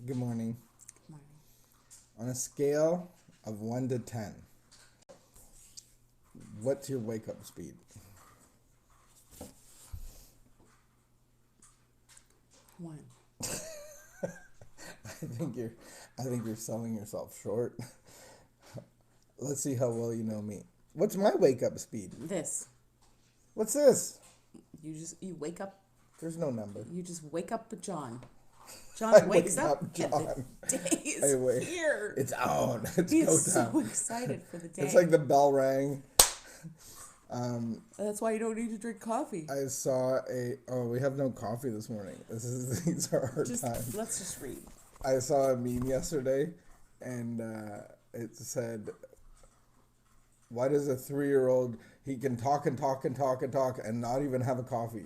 Good morning. Good morning. On a scale of 1 to 10, what's your wake up speed? 1. I think you're selling yourself short. Let's see how well you know me. What's my wake up speed? This. What's this? You wake up. There's no number. You just wake up with John. I John wake wakes up, John. and the day I is wake. here. It's on. It's He's go so time. excited for the day. It's like the bell rang. That's why you don't need to drink coffee. I saw we have no coffee this morning. These are our times. Let's just read. I saw a meme yesterday, and it said, "Why does a 3-year-old he can talk and talk and talk and talk and not even have a coffee?"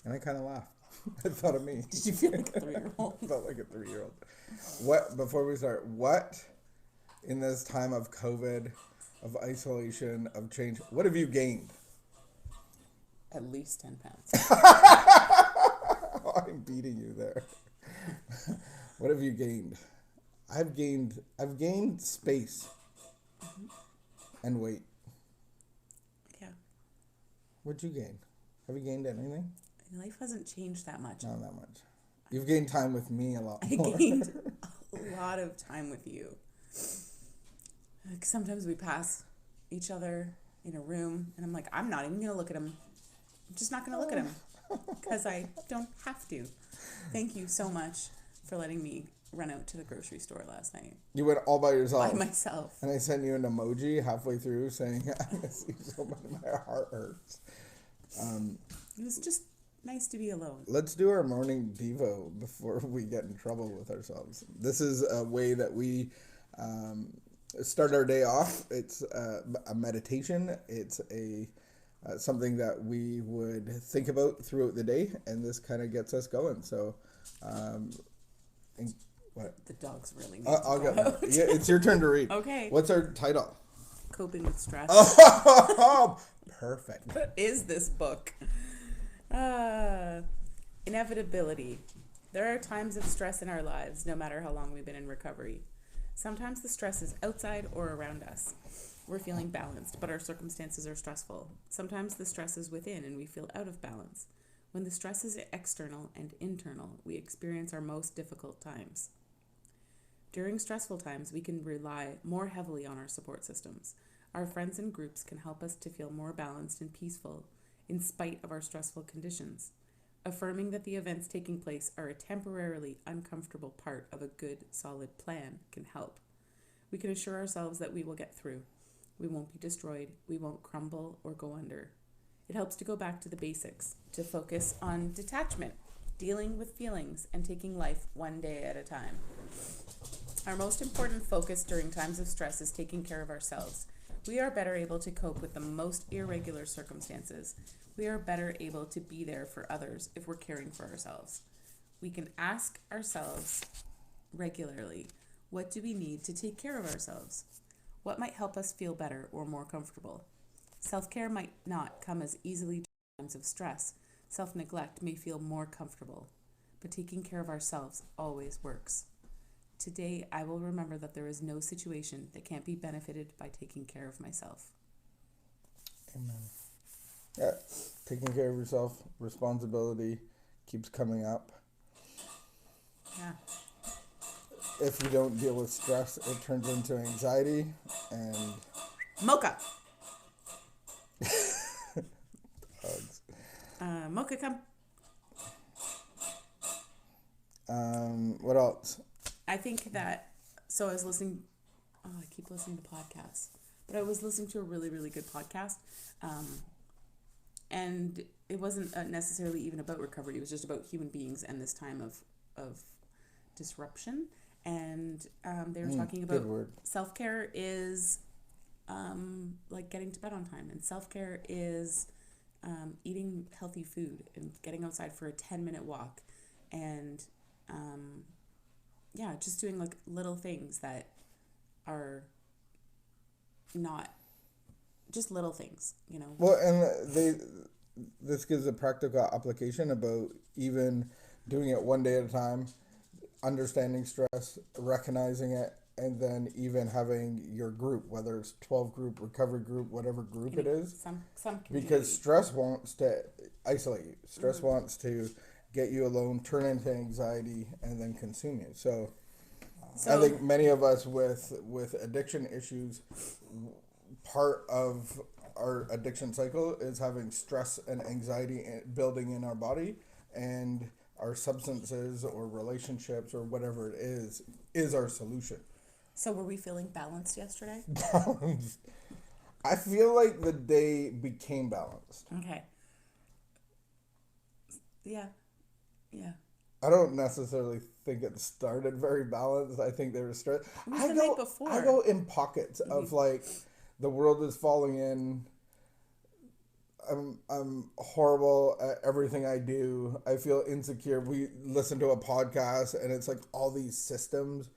And I kind of laughed. I thought of me. Did you feel like a 3-year-old? Felt like a 3-year-old. What before we start? What in this time of COVID, of isolation, of change? What have you gained? At least 10 pounds. I'm beating you there. What have you gained? I've gained space and weight. Yeah. What'd you gain? Have you gained anything? Life hasn't changed that much. Not that much. You've gained time with me a lot I more. gained a lot of time with you. Like sometimes we pass each other in a room, and I'm like, I'm not even going to look at him. I'm just not going to look at him because I don't have to. Thank you so much for letting me run out to the grocery store last night. You went all by yourself. By myself. And I sent you an emoji halfway through saying, I miss you so much, my heart hurts. It was just nice to be alone. Let's do our morning Devo before we get in trouble with ourselves. This is a way that we start our day off. It's a meditation. It's something that we would think about throughout the day, and this kind of gets us going. So, what? The dogs really need I'll to get go out. Yeah, it's your turn to read. Okay. What's our title? Coping with stress. Oh, perfect. What is this book? Inevitability. There are times of stress in our lives, no matter how long we've been in recovery. Sometimes the stress is outside or around us. We're feeling balanced, but our circumstances are stressful. Sometimes the stress is within and we feel out of balance. When the stress is external and internal, we experience our most difficult times. During stressful times, we can rely more heavily on our support systems. Our friends and groups can help us to feel more balanced and peaceful in spite of our stressful conditions. Affirming that the events taking place are a temporarily uncomfortable part of a good, solid plan can help. We can assure ourselves that we will get through. We won't be destroyed. We won't crumble or go under. It helps to go back to the basics, to focus on detachment, dealing with feelings, and taking life one day at a time. Our most important focus during times of stress is taking care of ourselves. We are better able to cope with the most irregular circumstances. We are better able to be there for others if we're caring for ourselves. We can ask ourselves regularly, what do we need to take care of ourselves? What might help us feel better or more comfortable? Self-care might not come as easily during times of stress. Self-neglect may feel more comfortable, but taking care of ourselves always works. Today, I will remember that there is no situation that can't be benefited by taking care of myself. Amen. Yeah, taking care of yourself, responsibility keeps coming up. Yeah. If you don't deal with stress, it turns into anxiety and Mocha. hugs. Mocha, come. What else? I think that, so I was listening, I keep listening to podcasts, but I was listening to a really, really good podcast. And it wasn't necessarily even about recovery. It was just about human beings and this time of disruption. And they were talking about self-care is like getting to bed on time. And self-care is eating healthy food and getting outside for a 10-minute walk. And just doing like little things that are not just little things, you know. Well, and this gives a practical application about even doing it one day at a time. understanding stress, recognizing it, and then even having your group, whether it's 12 group, recovery group, whatever group it is. Some Because stress wants to isolate you. Stress wants to get you alone, turn into anxiety, and then consume you. So I think many of us with addiction issues, part of our addiction cycle is having stress and anxiety building in our body, and our substances or relationships or whatever it is our solution. So were we feeling balanced yesterday? Balanced. I feel like the day became balanced. Okay. Yeah. Yeah. I don't necessarily think it started very balanced. I think there was stress. It was the night before. I go in pockets of like the world is falling in. I'm horrible at everything I do. I feel insecure. We listen to a podcast and it's like all these systems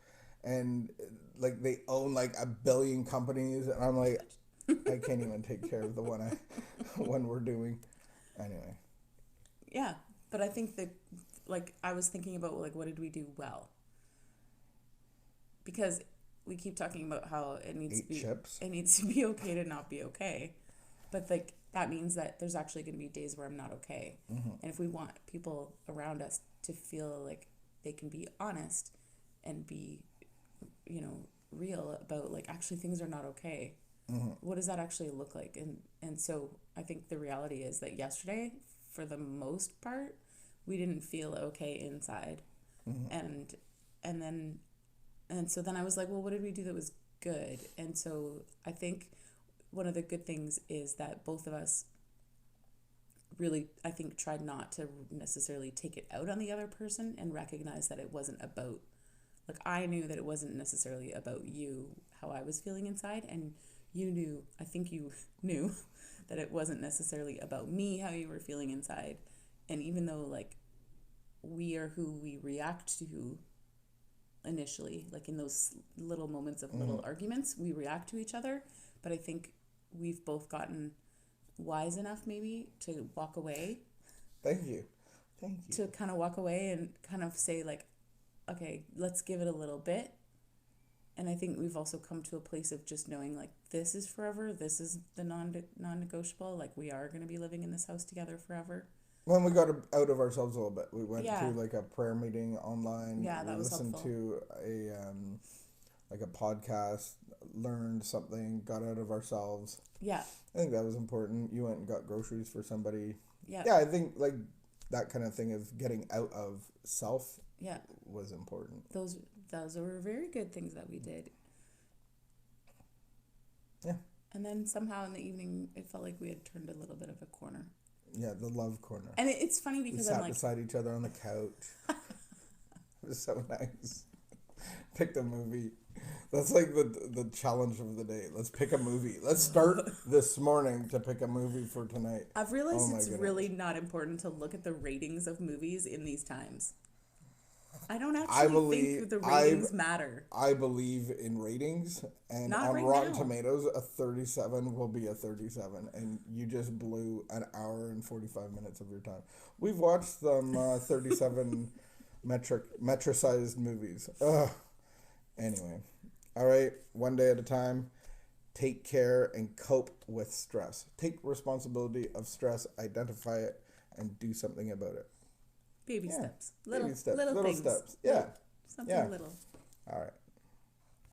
and like they own like a billion companies and I'm like I can't even take care of the one we're doing. Anyway. Yeah, but I think that like I was thinking about like what did we do well? Because we keep talking about how it needs to be okay to not be okay. But like that means that there's actually going to be days where I'm not okay. Mm-hmm. And if we want people around us to feel like they can be honest and be, real about like actually things are not okay. Mm-hmm. What does that actually look like? And so I think the reality is that yesterday, for the most part, we didn't feel okay inside. Mm-hmm. And so then I was like, well, what did we do that was good? And so I think one of the good things is that both of us really, I think, tried not to necessarily take it out on the other person and recognize that it wasn't about, like, I knew that it wasn't necessarily about you, how I was feeling inside, and I think you knew that it wasn't necessarily about me, how you were feeling inside. And even though, like, we are who we react to initially, like in those little moments of little arguments, we react to each other, but I think we've both gotten wise enough maybe to walk away. Thank you. To kind of walk away and kind of say like, okay, let's give it a little bit. And I think we've also come to a place of just knowing like this is forever. This is the non-negotiable. Like we are going to be living in this house together forever. When we got out of ourselves a little bit, we went to like a prayer meeting online. Yeah, that was helpful. We listened to a podcast, learned something, got out of ourselves. Yeah. I think that was important. You went and got groceries for somebody. Yeah. Yeah, I think like that kind of thing of getting out of self was important. Those were very good things that we did. Yeah. And then somehow in the evening, it felt like we had turned a little bit of a corner. Yeah, the love corner. And it's funny because we sat beside each other on the couch. It was so nice. Picked a movie. That's like the challenge of the day. Let's pick a movie. Let's start this morning to pick a movie for tonight. I've realized it's really not important to look at the ratings of movies in these times. I don't actually think the ratings matter. I believe in ratings, and not on right Rotten now. Tomatoes, a 37 will be a 37, and you just blew an hour and 45 minutes of your time. We've watched some 37 metric-sized movies. Ugh. Anyway, all right, one day at a time. Take care and cope with stress. Take responsibility of stress, identify it, and do something about it. Baby steps. Little steps. Yeah. Something little. All right.